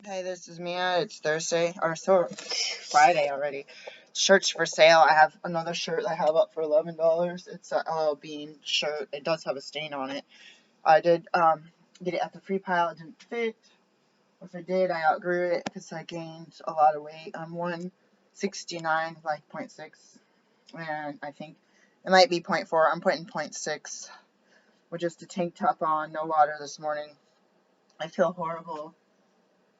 Hey, this is Mia. It's Thursday, or Friday already. Shirts for sale. I have another shirt I have up for $11. It's a LL Bean shirt. It does have a stain on it. I did get it at the free pile. It didn't fit. If it did, I outgrew it because I gained a lot of weight. I'm 169, like point 0.6, and I think it might be point 0.4. I'm putting point 0.6 with just a tank top on, no water this morning. I feel horrible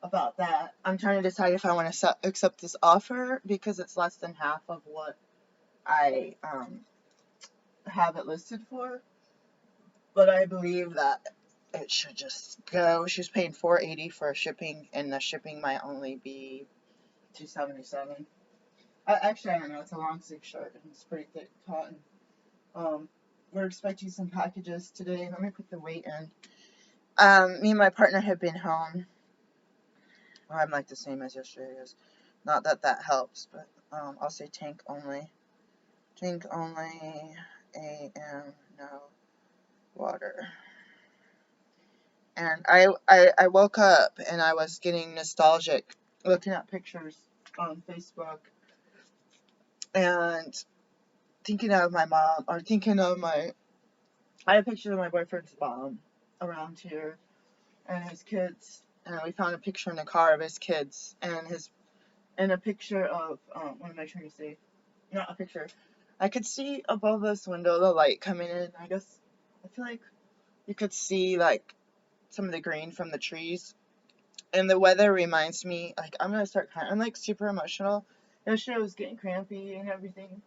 about that. I'm trying to decide if I want to accept this offer because it's less than half of what I have it listed for. But I believe that it should just go. She's paying $480 for shipping, and the shipping might only be $277. Actually, I don't know. It's a long sleeve shirt and it's pretty thick cotton. We're expecting some packages today. Let me put the weight in. Me and my partner have been home. Well, I'm like the same as yesterday. Not that that helps, but I'll say tank only. Tank only. AM, no water. And I woke up and I was getting nostalgic looking at pictures on Facebook and thinking of my mom, or thinking of I had pictures of my boyfriend's mom around here and his kids. And we found a picture in the car of his kids and a picture of, what am I trying to say? Not a picture. I could see above this window the light coming in. I guess I feel like you could see like some of the green from the trees. And the weather reminds me, like, I'm gonna start crying. I'm like super emotional. Yesterday I was getting crampy and everything.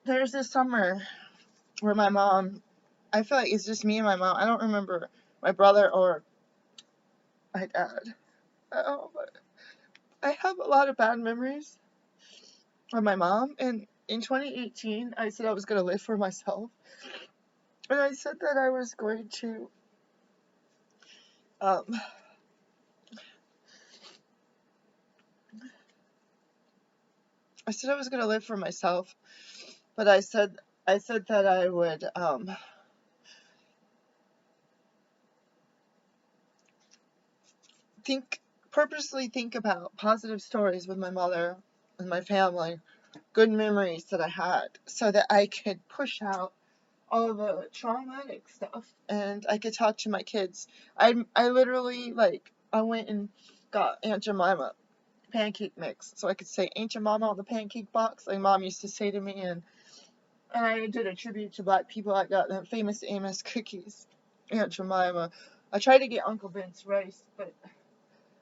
There's this summer where my mom, I feel like it's just me and my mom. I don't remember my brother or my dad. Oh, but I have a lot of bad memories of my mom. And in 2018, I said I was gonna live for myself. And I said that I was going to, um, I said I was going to live for myself, but I said that I would, purposely think about positive stories with my mother and my family, good memories that I had, so that I could push out all the traumatic stuff and I could talk to my kids. I literally, like, I went and got Aunt Jemima pancake mix so I could say Aunt Jemima on the pancake box like Mom used to say to me, and I did a tribute to Black people. I got the famous Amos cookies, Aunt Jemima. I tried to get Uncle Ben's rice, but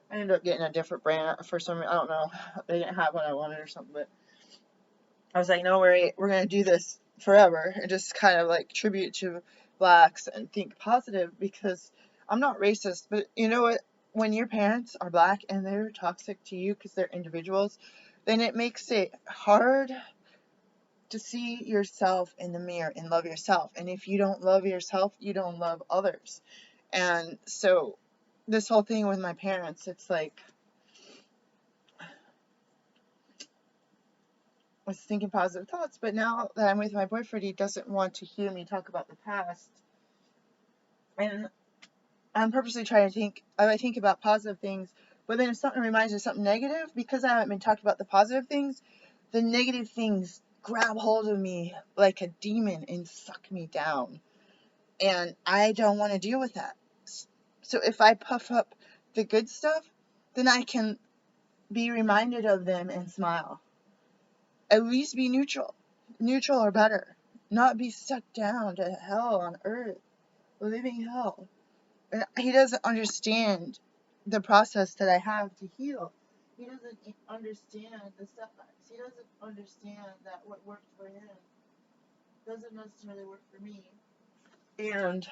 I ended up getting a different brand for some reason. I don't know. They didn't have what I wanted or something, but I was like, no, we're gonna do this forever and just kind of like tribute to Blacks and think positive because I'm not racist, but you know what? When your parents are Black and they're toxic to you because they're individuals, then it makes it hard to see yourself in the mirror and love yourself. And if you don't love yourself, you don't love others. And so this whole thing with my parents, it's like I was thinking positive thoughts, but now that I'm with my boyfriend, he doesn't want to hear me talk about the past. And I'm purposely trying to I think about positive things, but then if something reminds me of something negative, because I haven't been talking about the positive things, the negative things grab hold of me like a demon and suck me down. And I don't want to deal with that. So if I puff up the good stuff, then I can be reminded of them and smile. At least be neutral. Neutral or better. Not be sucked down to hell on earth. Living hell. And he doesn't understand the process that I have to heal. He doesn't understand the setbacks. He doesn't understand that what worked for him doesn't necessarily work for me. And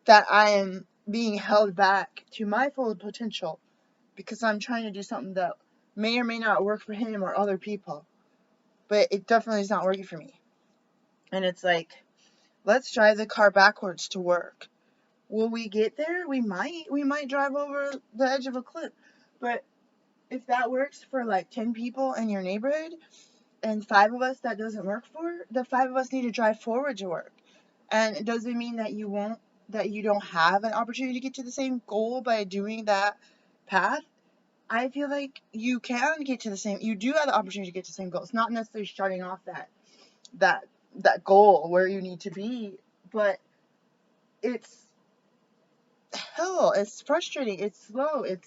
that I am being held back to my full potential because I'm trying to do something that may or may not work for him or other people. But it definitely is not working for me. And it's like, let's drive the car backwards to work. Will we get there? We might. We might drive over the edge of a cliff. But if that works for like 10 people in your neighborhood and 5 of us that doesn't work for, the 5 of us need to drive forward to work. And it doesn't mean that you won't that you don't have an opportunity to get to the same goal by doing that path. I feel like you can get to the same, you do have the opportunity to get to the same goal. It's not necessarily starting off that that goal where you need to be, but it's hell, it's frustrating, it's slow, it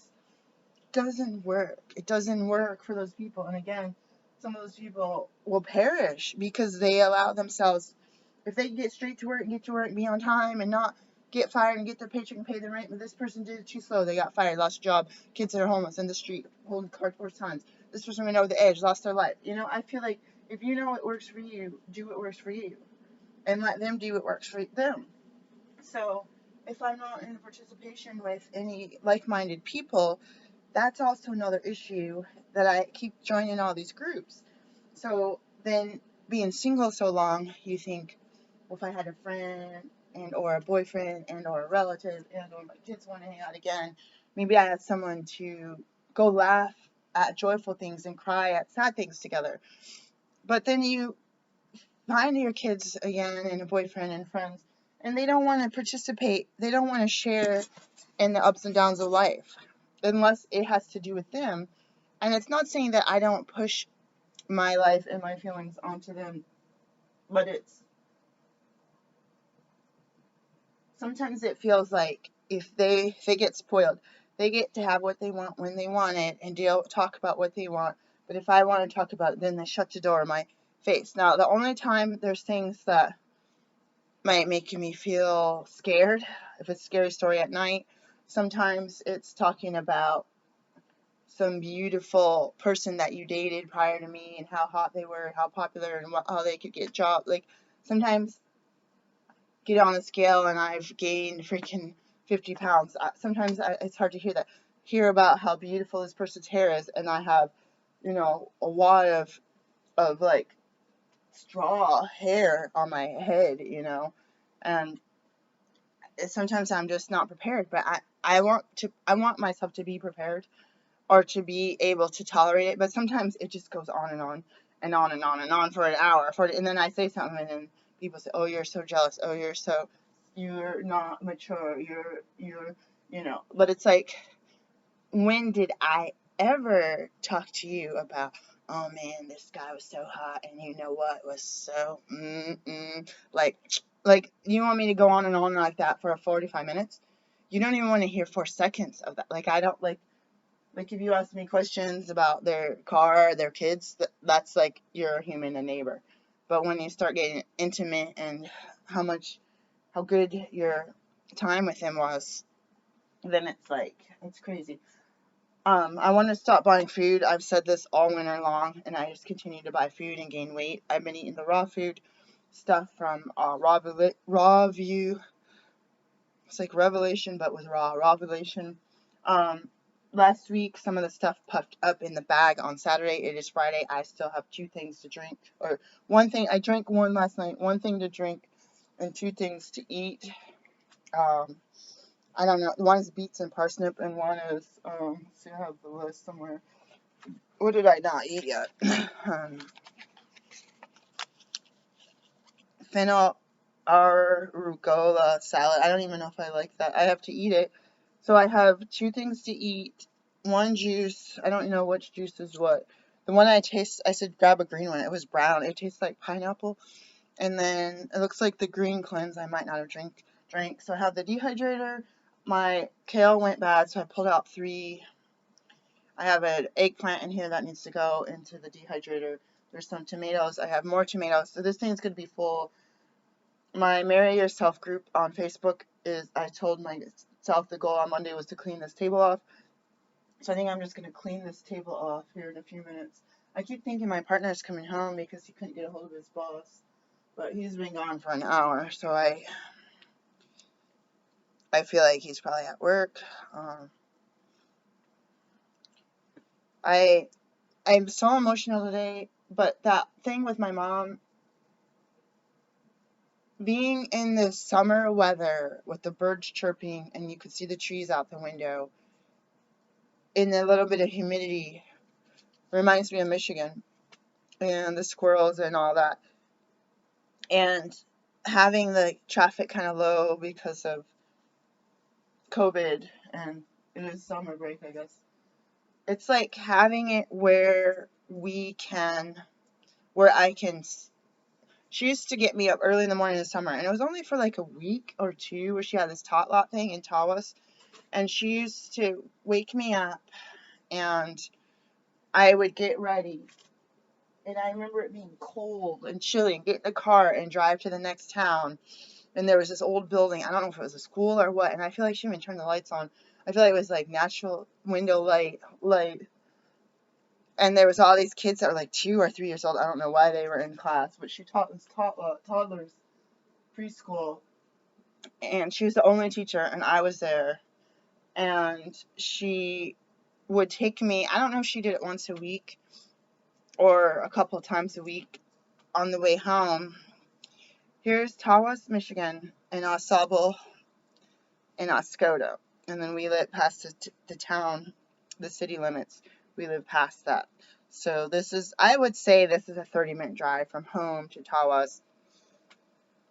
doesn't work. It doesn't work for those people. And again, some of those people will perish because they allow themselves, if they get straight to work and get to work, be on time, and not get fired and get their paycheck and pay the rent, but this person did it too slow, they got fired, lost a job, kids that are homeless in the street holding cardboard signs, this person went over the edge, lost their life. I feel like if you know what works for you, do what works for you, and let them do what works for them. So if I'm not in participation with any like-minded people, that's also another issue, that I keep joining all these groups. So then, being single so long, you think, well, if I had a friend and or a boyfriend and or a relative and or my kids want to hang out again, maybe I had someone to go laugh at joyful things and cry at sad things together. But then you find your kids again and a boyfriend and friends, and they don't want to participate. They don't want to share in the ups and downs of life unless it has to do with them. And it's not saying that I don't push my life and my feelings onto them, but it's sometimes it feels like if they get spoiled, they get to have what they want when they want it and talk about what they want. But if I want to talk about it, then they shut the door in my face. Now, the only time there's things that might make me feel scared, if it's a scary story at night, sometimes it's talking about some beautiful person that you dated prior to me and how hot they were, how popular, and how they could get jobs. Like, sometimes get on a scale and I've gained freaking 50 pounds. Sometimes it's hard to hear about how beautiful this person's hair is, and I have, a wad of like straw hair on my head, and sometimes I'm just not prepared. But I want myself to be prepared, or to be able to tolerate it. But sometimes it just goes on and on and on and on and on for an hour. And then I say something, and then people say, "Oh, you're so jealous. Oh, you're not mature. You're." But it's like, when did I ever talk to you about, oh man, this guy was so hot, and you know what was so like you want me to go on and on like that for 45 minutes? You don't even want to hear 4 seconds of that. Like, I don't like, if you ask me questions about their car, their kids, that's like you're a human, a neighbor. But when you start getting intimate and how good your time with them was, then it's like, it's crazy. I want to stop buying food. I've said this all winter long, and I just continue to buy food and gain weight. I've been eating the raw food stuff from Raw View. It's like Revelation, but with raw Revelation. Last week, some of the stuff puffed up in the bag on Saturday. It is Friday. I still have 2 things to drink, or one thing. I drank one last night. 1 thing to drink, and 2 things to eat. I don't know. One is beets and parsnip, and one is see, I have the list somewhere. What did I not eat yet? Fennel arugula salad. I don't even know if I like that. I have to eat it. So I have 2 things to eat. One juice. I don't know which juice is what. The one I said grab a green one. It was brown. It tastes like pineapple. And then it looks like the green cleanse I might not have drank. So I have the dehydrator. My kale went bad, so I pulled out 3. I have an eggplant in here that needs to go into the dehydrator. There's some tomatoes. I have more tomatoes. So this thing's going to be full. My Marry Yourself group on Facebook I told myself the goal on Monday was to clean this table off. So I think I'm just going to clean this table off here in a few minutes. I keep thinking my partner's coming home because he couldn't get a hold of his boss. But he's been gone for an hour, so I feel like he's probably at work. I'm so emotional today, but that thing with my mom, being in the summer weather with the birds chirping and you could see the trees out the window in a little bit of humidity, reminds me of Michigan and the squirrels and all that. And having the traffic kind of low because of COVID and it is summer break, I guess. It's like having it where I can. She used to get me up early in the morning in the summer, and it was only for like a week or two where she had this tot lot thing in Tawas, and she used to wake me up, and I would get ready. And I remember it being cold and chilly, and get in the car and drive to the next town. And there was this old building. I don't know if it was a school or what. And I feel like she even turned the lights on. I feel like it was like natural window light. And there was all these kids that were like 2 or 3 years old. I don't know why they were in class, but she taught toddlers preschool. And she was the only teacher, and I was there. And she would take me. I don't know if she did it once a week or a couple of times a week on the way home. Here's Tawas, Michigan, and Osable and Oscoda. And then we live past the town, the city limits. We live past that. So I would say this is a 30-minute drive from home to Tawas.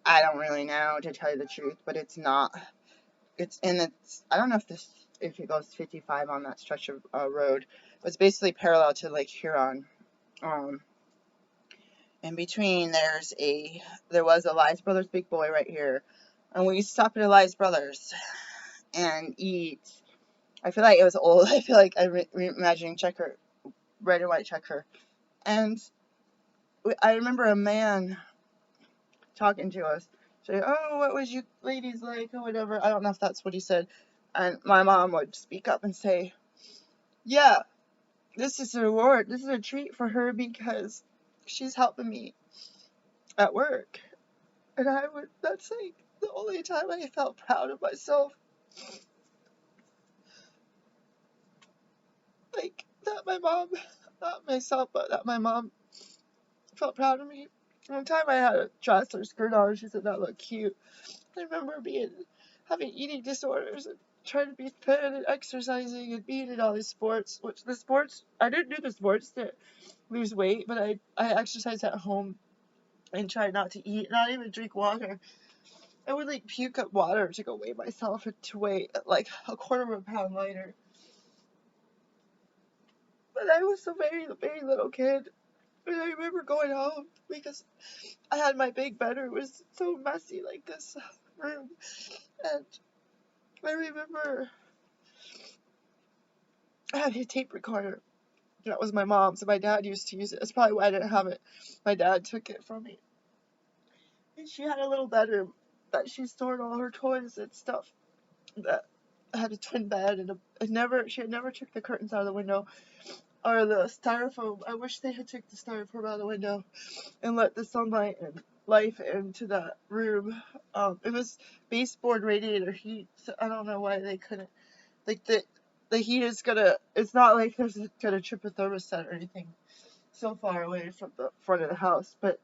I don't really know, to tell you the truth, but it's not. I don't know if it goes 55 on that stretch of road, but it's basically parallel to Lake Huron. In between, there was Elias Brothers Big Boy right here, and we used to stop at Elias Brothers and eat. I feel like it was old. I feel like I'm imagining checker, red and white checker, and I remember a man talking to us, saying, "Oh, what was you ladies like?" or whatever. I don't know if that's what he said, and my mom would speak up and say, "Yeah, this is a reward. This is a treat for her because she's helping me at work." And that's like the only time I felt proud of myself. Like, that my mom, not myself, but that my mom felt proud of me. One time I had a dress or skirt on, she said that looked cute. I remember having eating disorders and trying to be thin and exercising and being in all these sports, I didn't do the sports to lose weight, but I exercised at home and tried not to eat, not even drink water. I would like puke up water to go weigh myself and to weigh like a quarter of a pound lighter. But I was a very, very little kid. And I remember going home because I had my big bedroom. It was so messy, like this room. And I remember I had a tape recorder. That was my mom's, and my dad used to use it. That's probably why I didn't have it. My dad took it from me. And she had a little bedroom that she stored all her toys and stuff. That had a twin bed, and she had never took the curtains out of the window or the styrofoam. I wish they had took the styrofoam out of the window and let the sunlight and life into that room. It was baseboard radiator heat, so I don't know why they couldn't. Like the heat is it's not like there's gonna trip a thermostat or anything so far away from the front of the house. But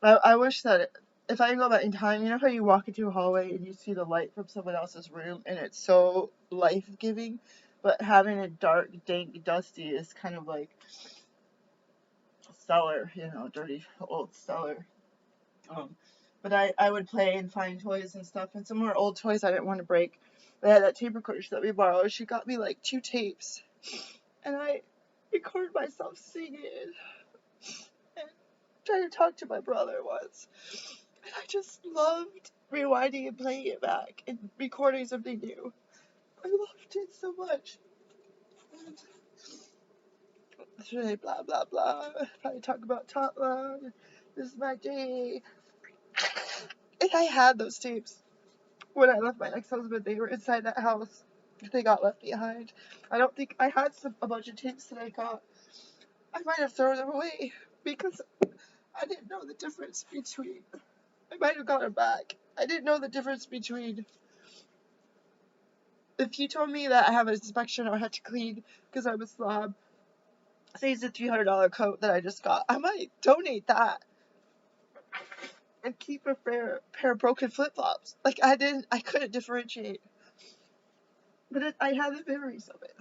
I wish that if I can go back in time, you know how you walk into a hallway and you see the light from someone else's room and it's so life giving, but having it dark, dank, dusty is kind of like cellar, dirty old cellar. But I would play and find toys and stuff, and some more old toys I didn't want to break. They had that tape recorder that we borrowed. She got me like 2 tapes, and I recorded myself singing and trying to talk to my brother once. And I just loved rewinding and playing it back and recording something new. I loved it so much. And it's really blah blah blah. Probably talk about Totland. This is my day. And I had those tapes. When I left my ex-husband, they were inside that house. They got left behind. I don't think I had a bunch of tapes that I got. I might have thrown them away because I didn't know the difference between. I might have got them back. I didn't know the difference between. If you told me that I have an inspection or had to clean because I'm a slob, say it's a $300 coat that I just got, I might donate that and keep a pair of broken flip-flops. Like I couldn't differentiate. But I have the memories of it.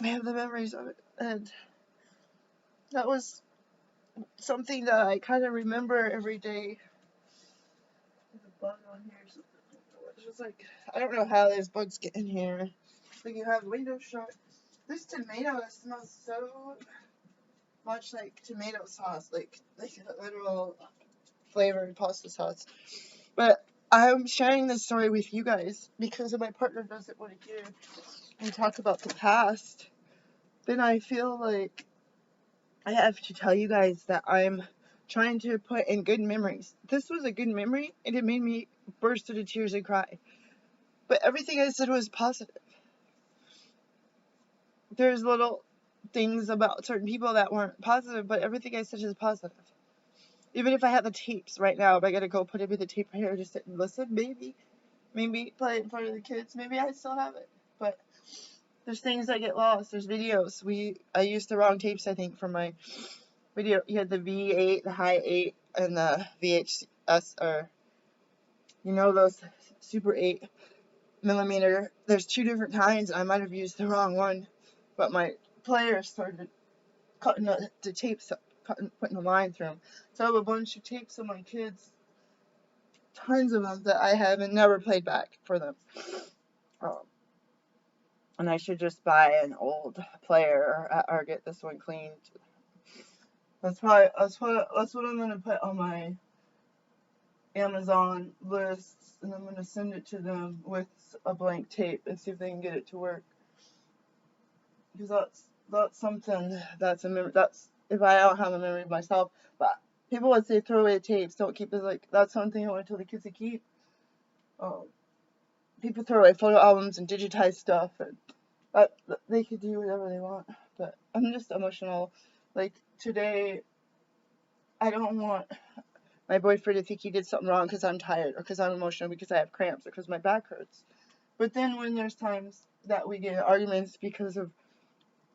I have the memories of it, and that was something that I kind of remember every day. There's a bug on here. It's just like, I don't know how those bugs get in here. Like, you have the window shut. This tomato smells so much like tomato sauce, like a literal flavored pasta sauce. But I'm sharing this story with you guys because if my partner doesn't want to hear me talk about the past, then I feel like I have to tell you guys that I'm trying to put in good memories. This was a good memory, and it made me burst into tears and cry. But everything I said was positive. There's little things about certain people that weren't positive, but everything I said is positive. Even if I had the tapes right now, if I gotta go put it with the tape right here, just sit and listen, maybe play it in front of the kids, maybe I still have it. But there's things that get lost. There's videos. I used the wrong tapes, I think, for my video. You had the V8, the high 8, and the VHS, or those Super 8mm. There's two different kinds. I might have used the wrong one, but my player started cutting the tapes up, putting the line through them. So I have a bunch of tapes of my kids, tons of them that I haven't never played back for them. And I should just buy an old player or get this one cleaned. That's what I'm gonna put on my Amazon list, and I'm gonna send it to them with a blank tape and see if they can get it to work. Because that's something that's a memory. That's if I don't have a memory of myself. But people would say throw away tapes, don't keep it. Like, that's something I want to tell the kids to keep. People throw away photo albums and digitize stuff, and they could do whatever they want. But I'm just emotional. Like, today, I don't want my boyfriend to think he did something wrong because I'm tired, or because I'm emotional, because I have cramps, or because my back hurts. But then when there's times that we get in arguments because of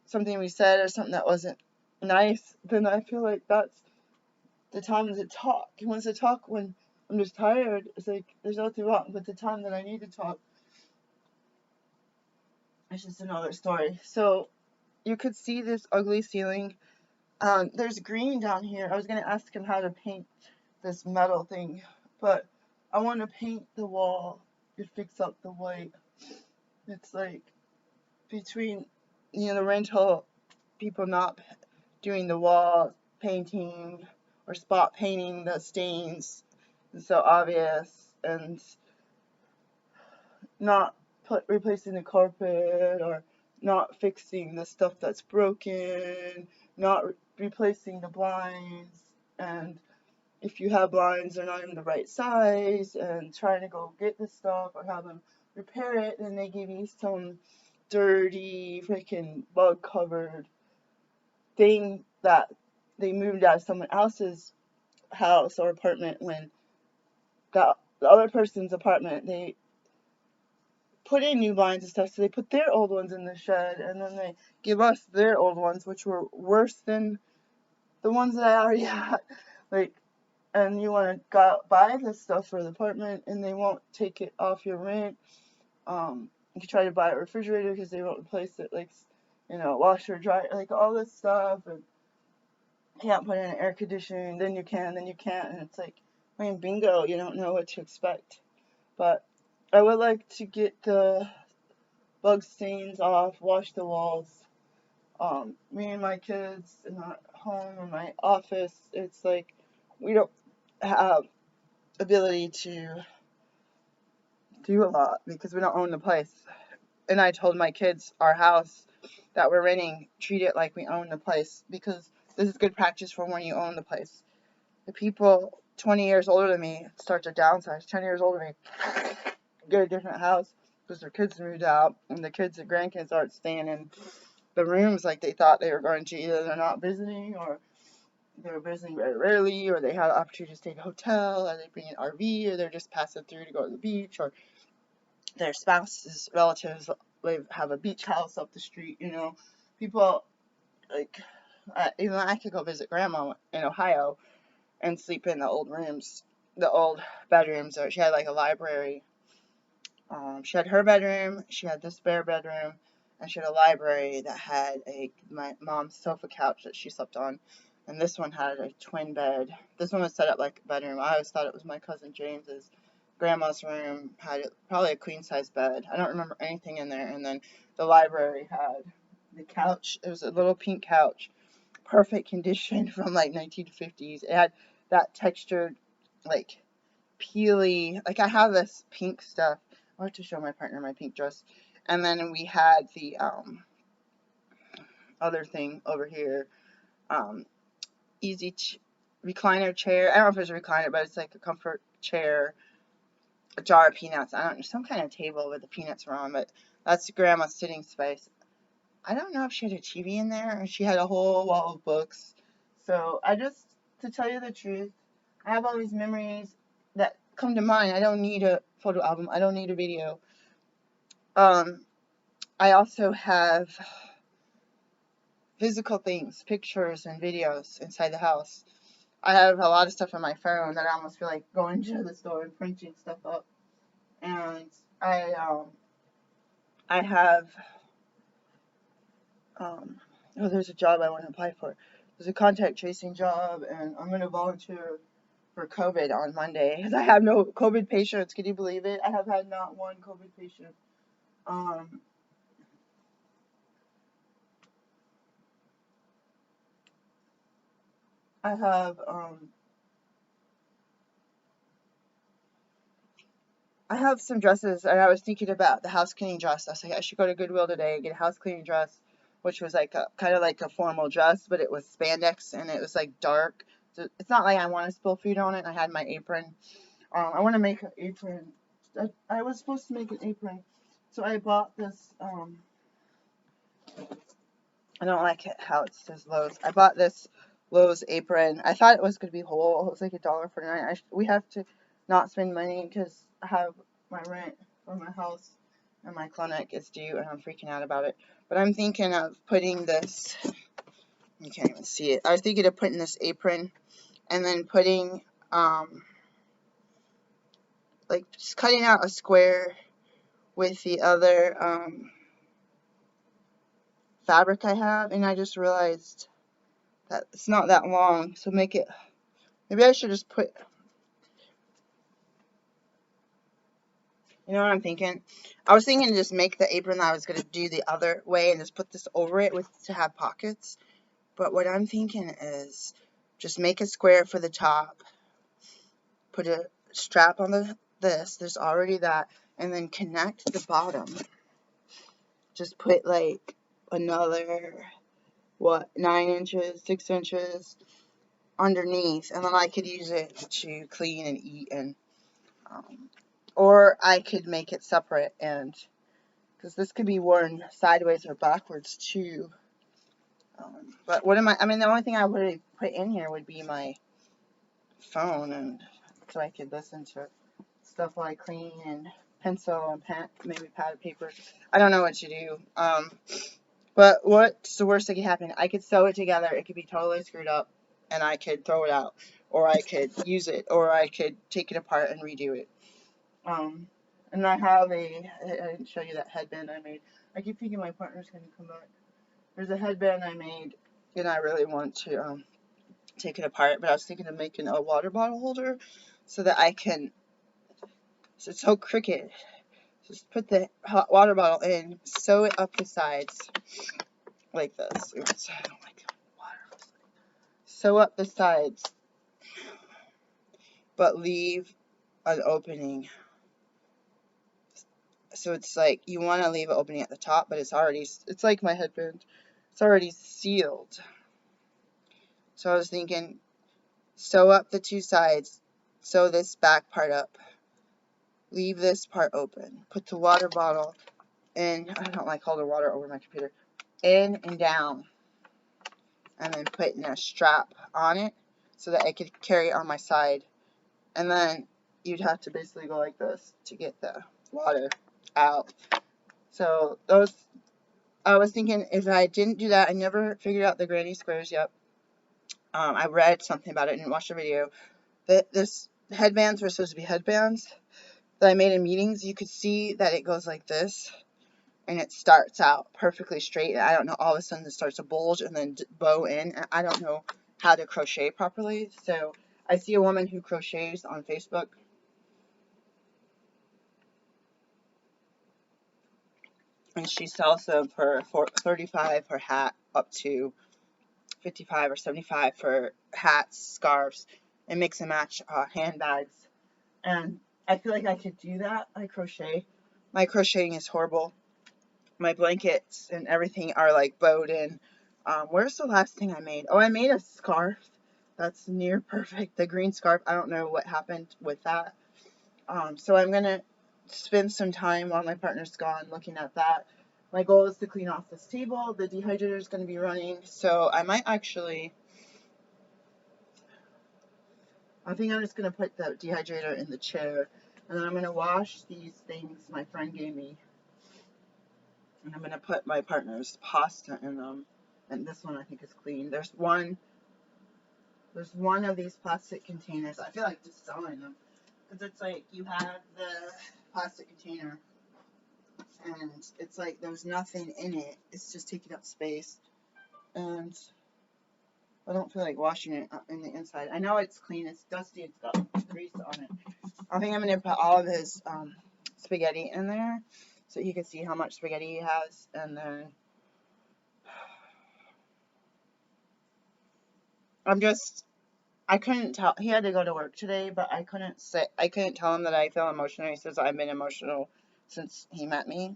something we said or something that wasn't nice, then I feel like that's the time to talk. He wants to talk when I'm just tired. It's like there's nothing wrong, but the time that I need to talk, it's just another story. So you could see this ugly ceiling. There's green down here. I was gonna ask him how to paint this metal thing, but I want to paint the wall to fix up the white. It's like between the rental people not doing the wall painting or spot painting the stains is so obvious, and not replacing the carpet, or not fixing the stuff that's broken, not replacing the blinds, and if you have blinds they're not in the right size, and trying to go get the stuff or have them repair it, and they give you some dirty freaking bug covered thing that they moved out of someone else's house or apartment, when the other person's apartment, they put in new blinds and stuff, so they put their old ones in the shed, and then they give us their old ones, which were worse than the ones that I already had. Like, and you want to go buy this stuff for the apartment, and they won't take it off your rent. You try to buy a refrigerator because they won't replace it, like, washer, dryer, like all this stuff, and can't put in air conditioning, then you can, then you can't, and it's like playing bingo. You don't know what to expect. But I would like to get the bug stains off, wash the walls. Me and my kids in our home or my office, it's like we don't have ability to do a lot because we don't own the place. And I told my kids our house that we're renting, treat it like we own the place, because this is good practice for when you own the place. The people 20 years older than me start to downsize. 10 years older than me get a different house because their kids moved out, and the kids and grandkids aren't staying in the rooms like they thought they were going to. Either they're not visiting, or they're visiting very rarely, or they had an opportunity to stay in a hotel, or they bring an RV, or they're just passing through to go to the beach, or their spouse's relatives have a beach house up the street. People, like, even I could go visit grandma in Ohio and sleep in the old rooms, the old bedrooms. Or she had like a library. She had her bedroom, she had this spare bedroom, and she had a library that had my mom's sofa couch that she slept on. And this one had a twin bed. This one was set up like a bedroom. I always thought it was my cousin James's. Grandma's room had probably a queen size bed. I don't remember anything in there. And then the library had the couch. It was a little pink couch, perfect condition from like 1950s. It had that textured, like peely. Like I have this pink stuff. I want to show my partner my pink dress. And then we had the other thing over here. Um, easy recliner chair. I don't know if it's a recliner, but it's like a comfort chair. A jar of peanuts. I don't know, some kind of table with the peanuts were on, but that's Grandma's sitting space. I don't know if she had a TV in there or she had a whole wall of books. So to tell you the truth, I have all these memories that come to mind. I don't need a photo album. I don't need a video. I also have physical things, pictures and videos inside the house. I have a lot of stuff on my phone that I almost feel like going to the store and printing stuff up. And I have there's a job I want to apply for. There's a contact tracing job, and I'm going to volunteer for COVID on Monday because I have no COVID patients. Can you believe it? I have had not one COVID patient. I have some dresses, and I was thinking about the house cleaning dress. I was like, I should go to Goodwill today and get a house cleaning dress, which was like a kind of like a formal dress, but it was spandex and it was like dark. So it's not like I want to spill food on it. I had my apron. I want to make an apron. I was supposed to make an apron, so I bought this. I don't like it how it says Lowe's. I bought this Lowe's apron. I thought it was gonna be whole. It was like $1.49. We have to not spend money because I have my rent for my house and my clinic is due, and I'm freaking out about it. But I'm thinking of putting this. You can't even see it. I was thinking of putting this apron and then putting like just cutting out a square with the other fabric I have, and I just realized that it's not that long, so make it, maybe I should just put, you know what I'm thinking? I was thinking to just make the apron that I was going to do the other way and just put this over it to have pockets, but what I'm thinking is just make a square for the top, put a strap on there's already that, and then connect the bottom. Just put like another, 9 inches, 6 inches underneath, and then I could use it to clean and eat, and or I could make it separate, and because this could be worn sideways or backwards too. But I mean, the only thing I would put in here would be my phone, and so I could listen to stuff while I clean, and pencil and pen, maybe pad of paper. I don't know what to do. But what's the worst that could happen? I could sew it together. It could be totally screwed up, and I could throw it out, or I could use it, or I could take it apart and redo it. And I didn't show you that headband I made. I keep thinking my partner's going to come back. There's a headband I made, and I really want to take it apart, but I was thinking of making a water bottle holder so that I can, so it's so crooked. Just put the hot water bottle in, sew it up the sides like this. Oops, I don't like water. Sew up the sides, but leave an opening. So it's like you want to leave an opening at the top, but it's like my headband. It's already sealed. So I was thinking, sew up the two sides, sew this back part up, leave this part open, put the water bottle in, I don't like holding water over my computer, in and down, and then put in a strap on it so that I could carry it on my side. And then you'd have to basically go like this to get the water out. So I was thinking if I didn't do that, I never figured out the granny squares yet. I read something about it and watched a video. This headbands were supposed to be headbands that I made in meetings. You could see that it goes like this, and it starts out perfectly straight. I don't know, all of a sudden it starts to bulge and then bow in. I don't know how to crochet properly. So I see a woman who crochets on Facebook, and she sells them for $35 per hat, up to $55 or $75 for hats, scarves, and mix and match handbags. And I feel like I could do that. I crochet. My crocheting is horrible. My blankets and everything are like bowed in. Where's the last thing I made? Oh, I made a scarf. That's near perfect. The green scarf. I don't know what happened with that. So I'm going to spend some time while my partner's gone looking at that. My goal is to clean off this table. The dehydrator is going to be running. So I might actually, I think I'm just going to put the dehydrator in the chair. And then I'm going to wash these things my friend gave me. And I'm going to put my partner's pasta in them. And this one I think is clean. There's one of these plastic containers. I feel like just selling them. Because it's like you have the plastic container and it's like there's nothing in it. It's just taking up space. And I don't feel like washing it in the inside. I know it's clean. It's dusty. It's got grease on it. I think I'm going to put all of his spaghetti in there so you can see how much spaghetti he has. And then I couldn't tell. He had to go to work today, but I couldn't tell him that I feel emotional. He says I've been emotional since he met me.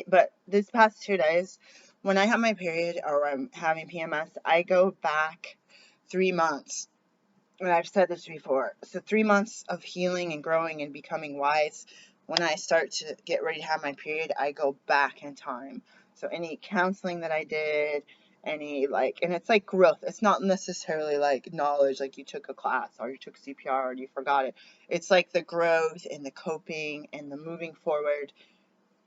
But these past 2 days, when I have my period or I'm having PMS, I go back 3 months. And I've said this before. So 3 months of healing and growing and becoming wise. When I start to get ready to have my period, I go back in time. So any counseling that I did, and it's like growth. It's not necessarily like knowledge, like you took a class or you took CPR and you forgot it. It's like the growth and the coping and the moving forward.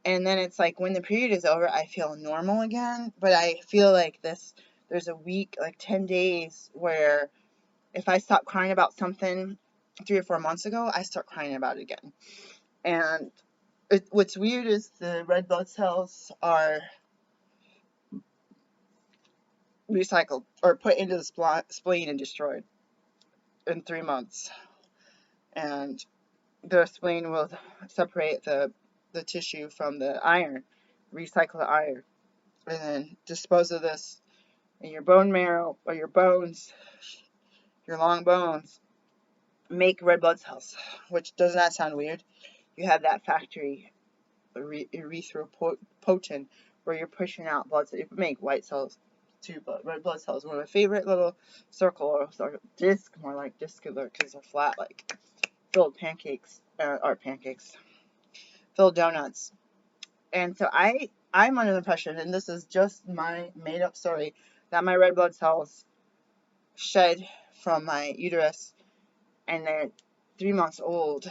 And then it's like when the period is over, I feel normal again. But I feel like there's a week, like 10 days, where if I stop crying about something 3 or 4 months ago, I start crying about it again. And what's weird is the red blood cells are recycled or put into the spleen and destroyed in 3 months. And the spleen will separate the tissue from the iron, recycle the iron, and then dispose of this in your bone marrow or your bones, your long bones, make red blood cells, which does not sound weird. You have that factory, erythropoietin, where you're pushing out blood cells. You can make white cells too, but red blood cells are one of my favorite little circle or sort of disc, more like discular, because they're flat, like filled filled donuts. And so I'm under the impression, and this is just my made up story, that my red blood cells shed from my uterus and they're 3 months old.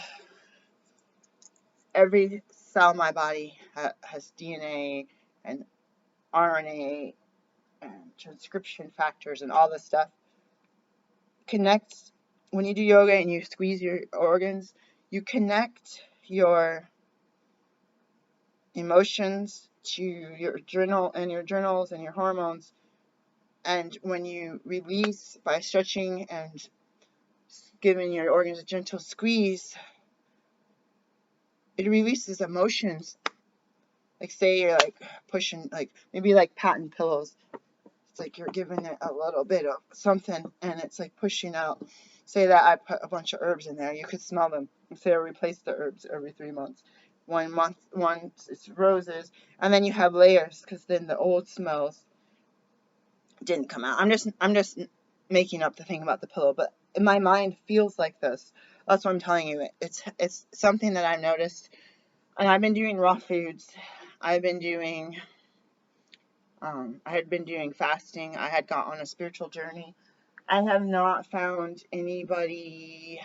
Every cell in my body has DNA and RNA and transcription factors and all this stuff. Connects when you do yoga and you squeeze your organs, you connect your emotions to your journals and your hormones. And when you release by stretching and giving your organs a gentle squeeze, it releases emotions. Like say you're like pushing, like maybe like patting pillows. It's like you're giving it a little bit of something and it's like pushing out. Say that I put a bunch of herbs in there. You could smell them. Say I replace the herbs every 3 months. 1 month, it's roses. And then you have layers because then the old smells didn't come out. I'm just making up the thing about the pillow, but my mind feels like this. That's what I'm telling you. It's something that I've noticed. And I've been doing raw foods. I've been doing I had been doing fasting. I had got on a spiritual journey. I have not found anybody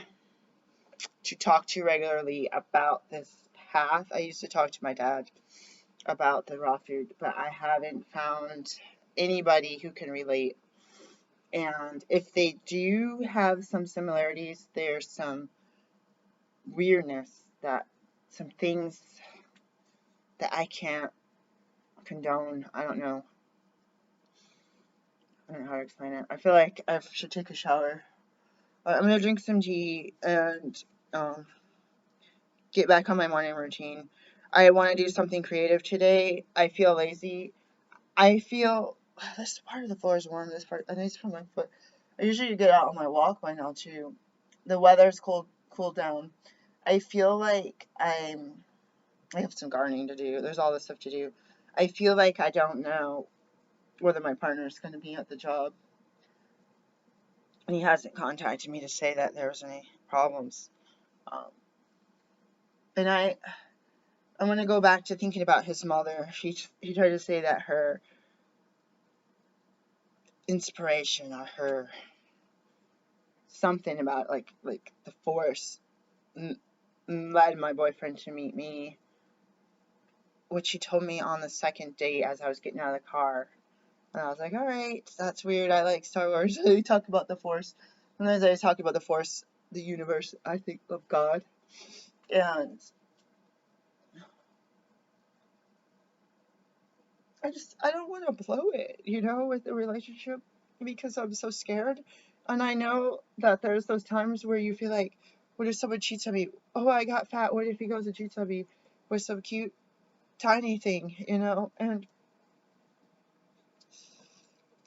to talk to regularly about this path. I used to talk to my dad about the raw food, but I haven't found anybody who can relate. And if they do have some similarities, there's some weirdness, that some things that I can't condone. I don't know. I don't know how to explain it. I feel like I should take a shower. I'm gonna drink some tea and um, get back on my morning routine. I want to do something creative today. I feel lazy. I feel this part of the floor is warm. This part, I think it's from my foot. I usually get out on my walk by now too. The weather's cooled down. I feel like I have some gardening to do. There's all this stuff to do. I feel like I don't know whether my partner's going to be at the job. And he hasn't contacted me to say that there's any problems. Um, and I'm going to go back to thinking about his mother. He tried to say that her inspiration or her something about like the force led my boyfriend to meet me, which he told me on the second date as I was getting out of the car. And I was like, all right, that's weird. I like Star Wars. We talk about the Force. Sometimes I talk about the Force, the universe, I think, of God. And I don't want to blow it, with the relationship because I'm so scared. And I know that there's those times where you feel like, what if someone cheats on me? Oh, I got fat. What if he goes and cheats on me with some cute, tiny thing, And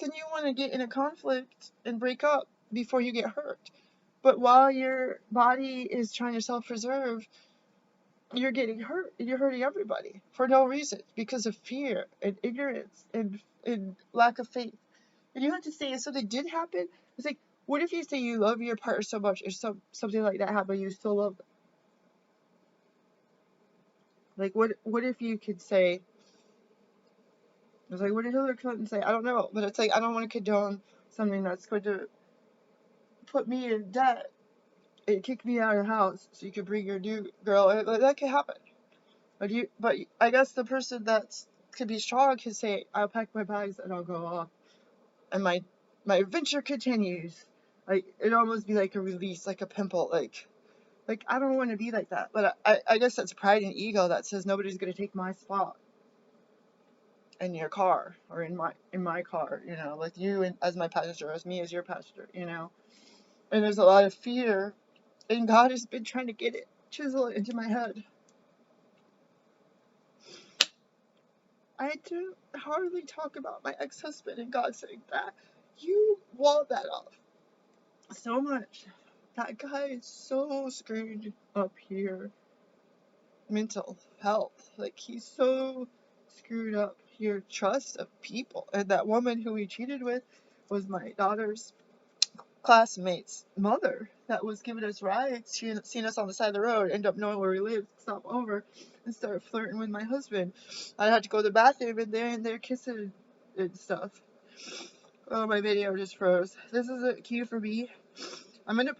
then you want to get in a conflict and break up before you get hurt. But while your body is trying to self-preserve, you're getting hurt. You're hurting everybody for no reason because of fear and ignorance and lack of faith. And you have to say, if something did happen, it's like, what if you say you love your partner so much or something like that happened, you still love them? Like, what if you could say, it's like, what did Hillary Clinton say? I don't know. But it's like, I don't want to condone something that's going to put me in debt and kick me out of the house so you can bring your new girl. Like, that could happen. But I guess the person that could be strong can say, I'll pack my bags and I'll go off. And my adventure continues. Like, it'd almost be like a release, like a pimple. Like I don't want to be like that. But I guess that's pride and ego that says nobody's going to take my spot in your car or in my car, like you as my passenger, as me as your passenger. And there's a lot of fear. And God has been trying to chisel it into my head. I do hardly talk about my ex-husband and God saying that. You walled that off so much. That guy is so screwed up here. Mental health. Like, he's so screwed up here. Trust of people. And that woman who he cheated with was my daughter's classmate's mother that was giving us rides. She had seen us on the side of the road, ended up knowing where we lived, stop over, and started flirting with my husband. I had to go to the bathroom, and they're kissing and stuff. Oh, my video just froze. This is a cue for me. I'm gonna